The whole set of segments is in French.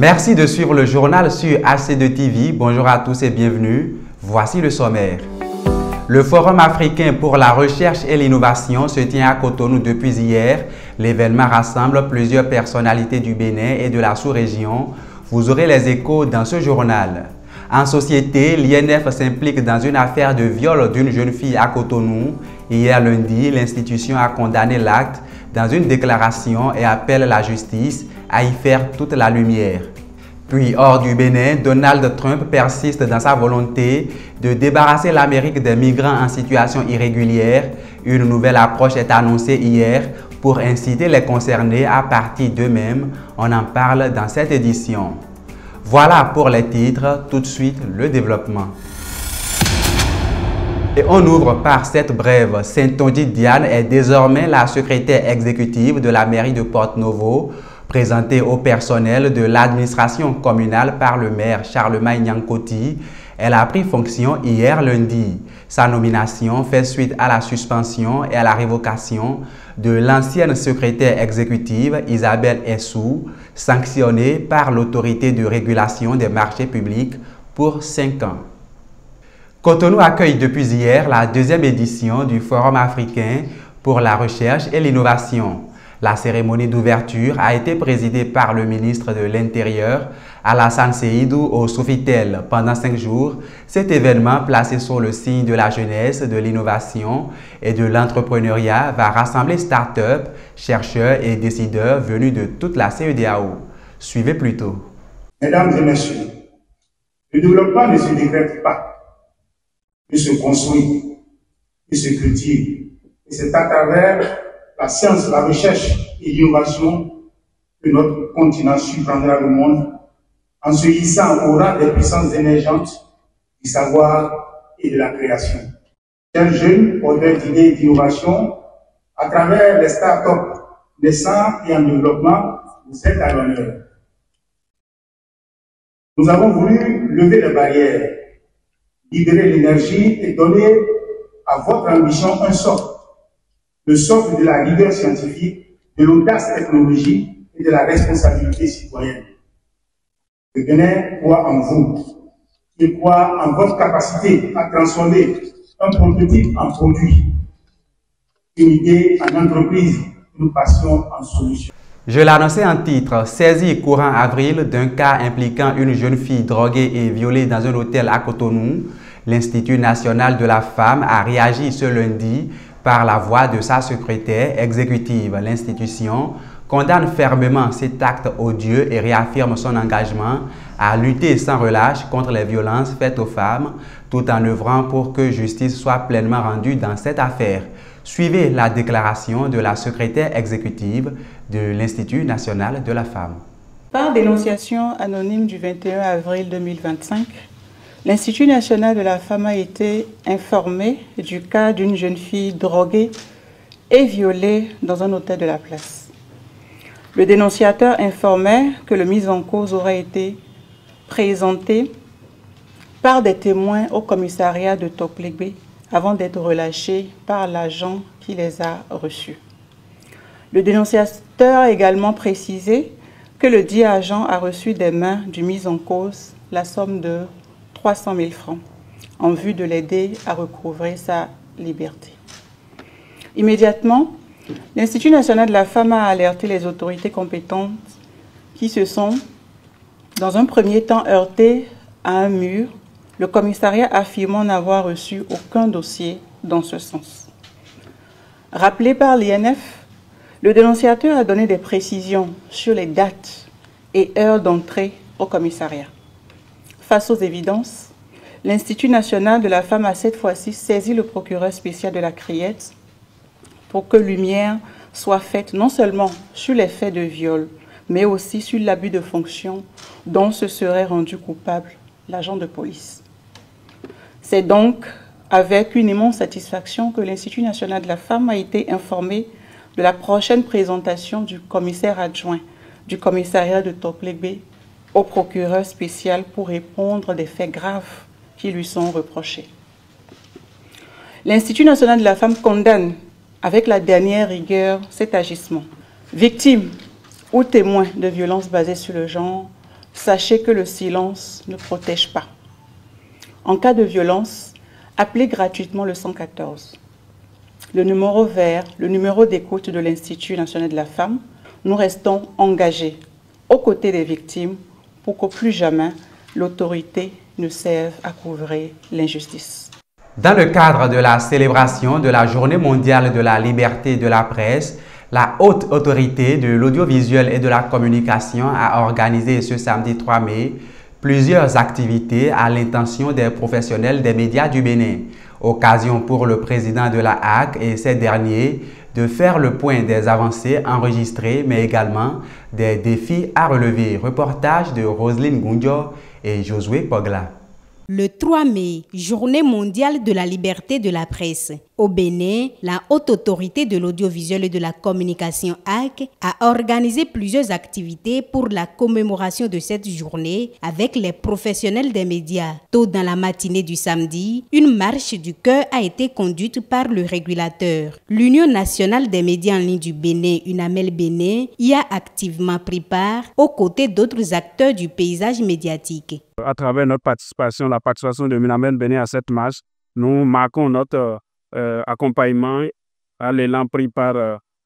Merci de suivre le journal sur AC2 TV. Bonjour à tous et bienvenue. Voici le sommaire. Le Forum africain pour la recherche et l'innovation se tient à Cotonou depuis hier. L'événement rassemble plusieurs personnalités du Bénin et de la sous-région. Vous aurez les échos dans ce journal. En société, l'INF s'implique dans une affaire de viol d'une jeune fille à Cotonou. Hier lundi, l'institution a condamné l'acte dans une déclaration et appelle la justice à y faire toute la lumière. Puis, hors du Bénin, Donald Trump persiste dans sa volonté de débarrasser l'Amérique des migrants en situation irrégulière. Une nouvelle approche est annoncée hier pour inciter les concernés à partir d'eux-mêmes. On en parle dans cette édition. Voilà pour les titres, tout de suite le développement. Et on ouvre par cette brève. Saint-Ondi Diane est désormais la secrétaire exécutive de la mairie de Porte-Novo. Présentée au personnel de l'administration communale par le maire Charlemagne Nyankoti, elle a pris fonction hier lundi. Sa nomination fait suite à la suspension et à la révocation de l'ancienne secrétaire exécutive Isabelle Essou, sanctionnée par l'autorité de régulation des marchés publics pour 5 ans. Cotonou accueille depuis hier la deuxième édition du Forum africain pour la recherche et l'innovation. La cérémonie d'ouverture a été présidée par le ministre de l'Intérieur, Alassane Seydou, au Sofitel. Pendant 5 jours, cet événement, placé sous le signe de la jeunesse, de l'innovation et de l'entrepreneuriat, va rassembler start-up, chercheurs et décideurs venus de toute la CEDEAO. Suivez plutôt. Mesdames et messieurs, le développement ne se décrète pas, il se construit, il se cultive. Et c'est à travers la science, la recherche et l'innovation que notre continent surprendra le monde en se hissant au rang des puissances émergentes du savoir et de la création. Chers jeunes, porteurs d'idées et d'innovation, à travers les start-up naissants et en développement, vous êtes à l'honneur. Nous avons voulu lever les barrières, libérer l'énergie et donner à votre ambition un socle. Le socle de la rigueur scientifique, de l'audace technologique et de la responsabilité citoyenne. Le Bénin croit en vous. Il croit en votre capacité à transformer un prototype en produit, une idée en entreprise, une passion en solution. Je l'annonçais en titre, saisi courant avril d'un cas impliquant une jeune fille droguée et violée dans un hôtel à Cotonou. L'Institut national de la femme a réagi ce lundi par la voix de sa secrétaire exécutive. L'institution condamne fermement cet acte odieux et réaffirme son engagement à lutter sans relâche contre les violences faites aux femmes, tout en œuvrant pour que justice soit pleinement rendue dans cette affaire. Suivez la déclaration de la secrétaire exécutive de l'Institut national de la femme. Par dénonciation anonyme du 21 avril 2025, l'Institut national de la femme a été informé du cas d'une jeune fille droguée et violée dans un hôtel de la place. Le dénonciateur informait que le mis en cause aurait été présenté par des témoins au commissariat de Toklegbe avant d'être relâché par l'agent qui les a reçus. Le dénonciateur a également précisé que le dit agent a reçu des mains du mis en cause la somme de 300 000 francs en vue de l'aider à recouvrer sa liberté. Immédiatement, l'Institut national de la femme a alerté les autorités compétentes qui se sont, dans un premier temps, heurtées à un mur, le commissariat affirmant n'avoir reçu aucun dossier dans ce sens. Rappelé par l'INF, le dénonciateur a donné des précisions sur les dates et heures d'entrée au commissariat. Face aux évidences, l'Institut national de la femme a cette fois-ci saisi le procureur spécial de la Criette pour que lumière soit faite non seulement sur les faits de viol, mais aussi sur l'abus de fonction dont se serait rendu coupable l'agent de police. C'est donc avec une immense satisfaction que l'Institut national de la femme a été informé de la prochaine présentation du commissaire adjoint du commissariat de Toklegbe au procureur spécial pour répondre des faits graves qui lui sont reprochés. L'Institut national de la femme condamne avec la dernière rigueur cet agissement. Victimes ou témoins de violences basées sur le genre, Sachez que le silence ne protège pas. En cas de violence, appelez gratuitement le 114. Le numéro vert, le numéro d'écoute de l'Institut national de la femme, nous restons engagés aux côtés des victimes pour que plus jamais l'autorité ne serve à couvrir l'injustice. Dans le cadre de la célébration de la Journée mondiale de la liberté de la presse, la Haute Autorité de l'audiovisuel et de la communication a organisé ce samedi 3 mai plusieurs activités à l'intention des professionnels des médias du Bénin. Occasion pour le président de la HAC et ses derniers de faire le point des avancées enregistrées, mais également des défis à relever. Reportage de Roselyne Goundio et Josué Pogla. Le 3 mai, Journée mondiale de la liberté de la presse. Au Bénin, la Haute Autorité de l'audiovisuel et de la communication HAC a organisé plusieurs activités pour la commémoration de cette journée avec les professionnels des médias. Tôt dans la matinée du samedi, une marche du cœur a été conduite par le régulateur. L'Union nationale des médias en ligne du Bénin, UNAMEL Bénin, y a activement pris part aux côtés d'autres acteurs du paysage médiatique. À travers notre participation, la participation de UNAMEL Bénin à cette marche, nous marquons notre accompagnement à l'élan pris par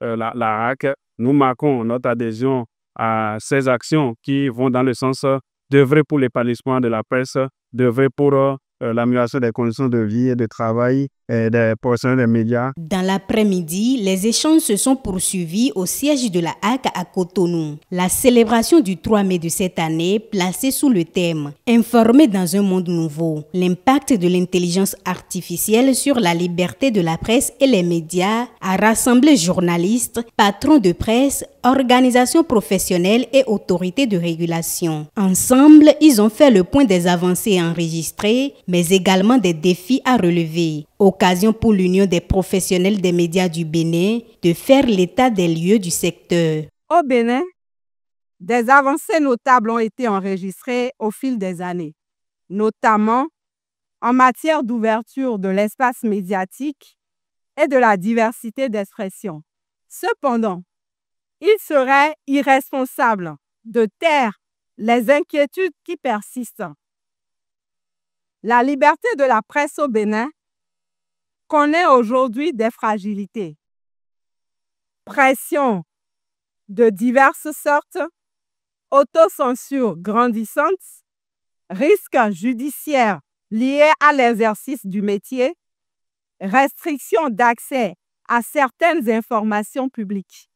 la HAC. Nous marquons notre adhésion à ces actions qui vont dans le sens d'œuvrer pour l'épanouissement de la presse, d'œuvrer pour l'amélioration des conditions de vie et de travail des professionnels des médias. Dans l'après-midi, les échanges se sont poursuivis au siège de la HAC à Cotonou. La célébration du 3 mai de cette année, placée sous le thème « Informer dans un monde nouveau », l'impact de l'intelligence artificielle sur la liberté de la presse et les médias, a rassemblé journalistes, patrons de presse, organisations professionnelles et autorités de régulation. Ensemble, ils ont fait le point des avancées enregistrées, mais également des défis à relever. Occasion pour l'Union des professionnels des médias du Bénin de faire l'état des lieux du secteur. Au Bénin, des avancées notables ont été enregistrées au fil des années, notamment en matière d'ouverture de l'espace médiatique et de la diversité d'expression. Cependant, il serait irresponsable de taire les inquiétudes qui persistent. La liberté de la presse au Bénin connaît aujourd'hui des fragilités. Pression de diverses sortes, autocensure grandissante, risques judiciaires liés à l'exercice du métier, restriction d'accès à certaines informations publiques.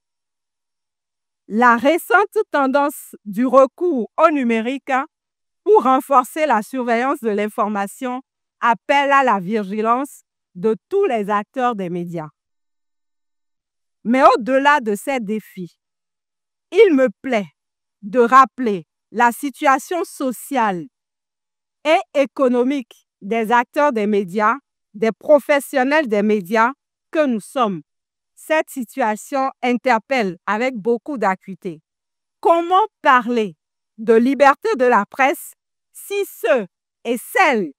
La récente tendance du recours au numérique pour renforcer la surveillance de l'information appelle à la vigilance de tous les acteurs des médias. Mais au-delà de ces défis, il me plaît de rappeler la situation sociale et économique des acteurs des médias, des professionnels des médias que nous sommes. Cette situation interpelle avec beaucoup d'acuité. Comment parler de liberté de la presse si ceux et celles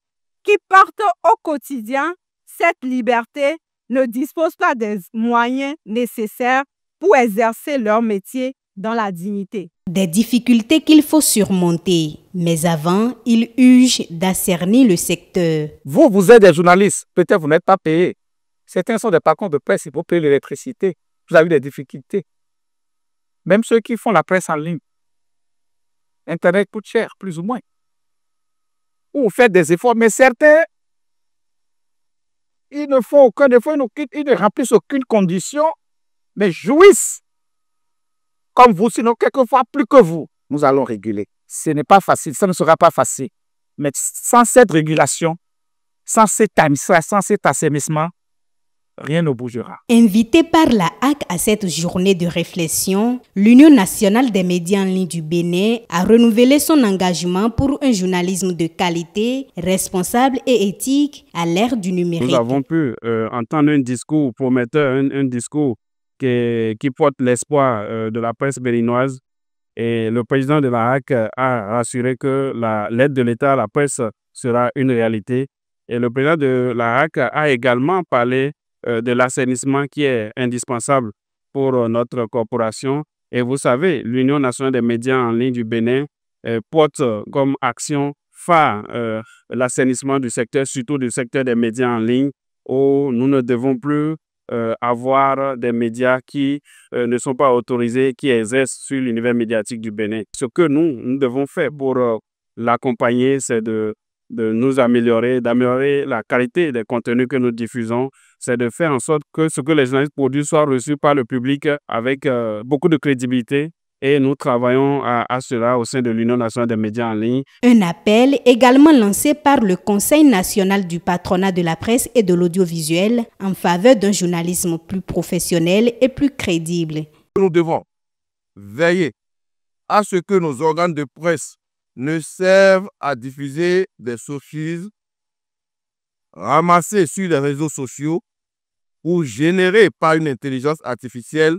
qui portent au quotidien cette liberté ne disposent pas des moyens nécessaires pour exercer leur métier dans la dignité? Des difficultés qu'il faut surmonter, mais avant, il urge d'assainir le secteur. Vous êtes des journalistes, peut-être vous n'êtes pas payés. Certains sont des patrons de presse, il faut payer l'électricité. Vous avez des difficultés. Même ceux qui font la presse en ligne. Internet coûte cher, plus ou moins. Vous faites des efforts, mais certains, ils ne font aucun effort, ils ne remplissent aucune condition, mais jouissent comme vous, sinon quelquefois plus que vous. Nous allons réguler. Ce n'est pas facile, ça ne sera pas facile. Mais sans cette régulation, sans cet assainissement, rien ne bougera. Invité par la HAC à cette journée de réflexion, l'Union nationale des médias en ligne du Bénin a renouvelé son engagement pour un journalisme de qualité, responsable et éthique à l'ère du numérique. Nous avons pu entendre un discours prometteur, un discours qui porte l'espoir de la presse béninoise. Et le président de la HAC a rassuré que l'aide de l'État à la presse sera une réalité. Et le président de la HAC a également parlé de l'assainissement qui est indispensable pour notre corporation. Et vous savez, l'Union nationale des médias en ligne du Bénin porte comme action phare l'assainissement du secteur, surtout du secteur des médias en ligne, où nous ne devons plus avoir des médias qui ne sont pas autorisés, qui exercent sur l'univers médiatique du Bénin. Ce que nous devons faire pour l'accompagner, c'est de nous améliorer, d'améliorer la qualité des contenus que nous diffusons, c'est de faire en sorte que ce que les journalistes produisent soit reçu par le public avec beaucoup de crédibilité. Et nous travaillons à cela au sein de l'Union nationale des médias en ligne. Un appel également lancé par le Conseil national du patronat de la presse et de l'audiovisuel en faveur d'un journalisme plus professionnel et plus crédible. Nous devons veiller à ce que nos organes de presse ne servent à diffuser des sophismes ramassés sur les réseaux sociaux ou générés par une intelligence artificielle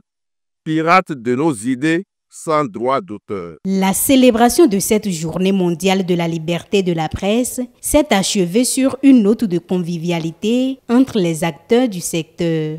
pirate de nos idées sans droit d'auteur. La célébration de cette journée mondiale de la liberté de la presse s'est achevée sur une note de convivialité entre les acteurs du secteur.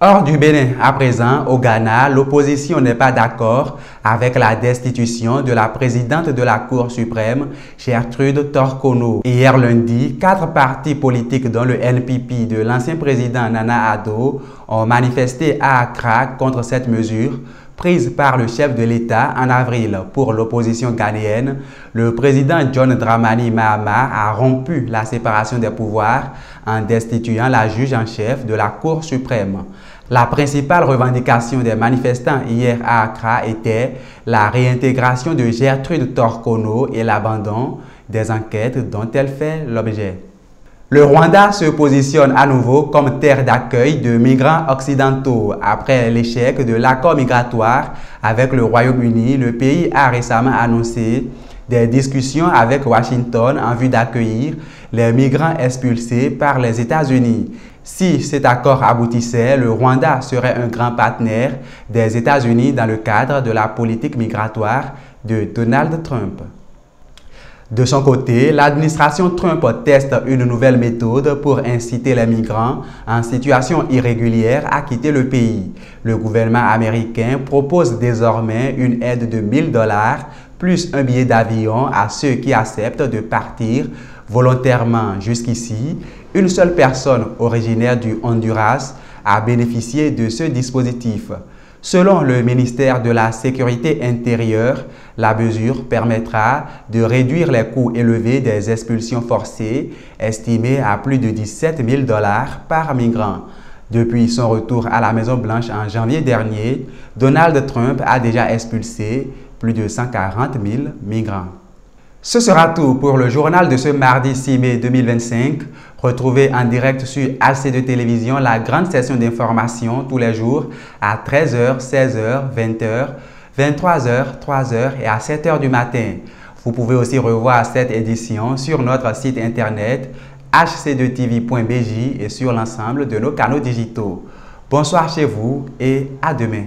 Hors du Bénin, à présent, au Ghana, l'opposition n'est pas d'accord avec la destitution de la présidente de la Cour suprême, Gertrude Torkornoo. Hier lundi, 4 partis politiques dont le NPP de l'ancien président Nana Addo ont manifesté à Accra contre cette mesure prise par le chef de l'État en avril. Pour l'opposition ghanéenne, le président John Dramani Mahama a rompu la séparation des pouvoirs en destituant la juge en chef de la Cour suprême. La principale revendication des manifestants hier à Accra était la réintégration de Gertrude Torkornoo et l'abandon des enquêtes dont elle fait l'objet. Le Rwanda se positionne à nouveau comme terre d'accueil de migrants occidentaux. Après l'échec de l'accord migratoire avec le Royaume-Uni, le pays a récemment annoncé des discussions avec Washington en vue d'accueillir les migrants expulsés par les États-Unis. Si cet accord aboutissait, le Rwanda serait un grand partenaire des États-Unis dans le cadre de la politique migratoire de Donald Trump. De son côté, l'administration Trump teste une nouvelle méthode pour inciter les migrants en situation irrégulière à quitter le pays. Le gouvernement américain propose désormais une aide de 1 000 $ plus un billet d'avion à ceux qui acceptent de partir volontairement. Jusqu'ici, une seule personne originaire du Honduras a bénéficié de ce dispositif. Selon le ministère de la Sécurité intérieure, la mesure permettra de réduire les coûts élevés des expulsions forcées, estimés à plus de 17 000 $ par migrant. Depuis son retour à la Maison-Blanche en janvier dernier, Donald Trump a déjà expulsé plus de 140 000 migrants. Ce sera tout pour le journal de ce mardi 6 mai 2025. Retrouvez en direct sur AC2 Télévision la grande session d'information tous les jours à 13h, 16h, 20h, 23h, 3h et à 7h du matin. Vous pouvez aussi revoir cette édition sur notre site internet hc2tv.bj et sur l'ensemble de nos canaux digitaux. Bonsoir chez vous et à demain.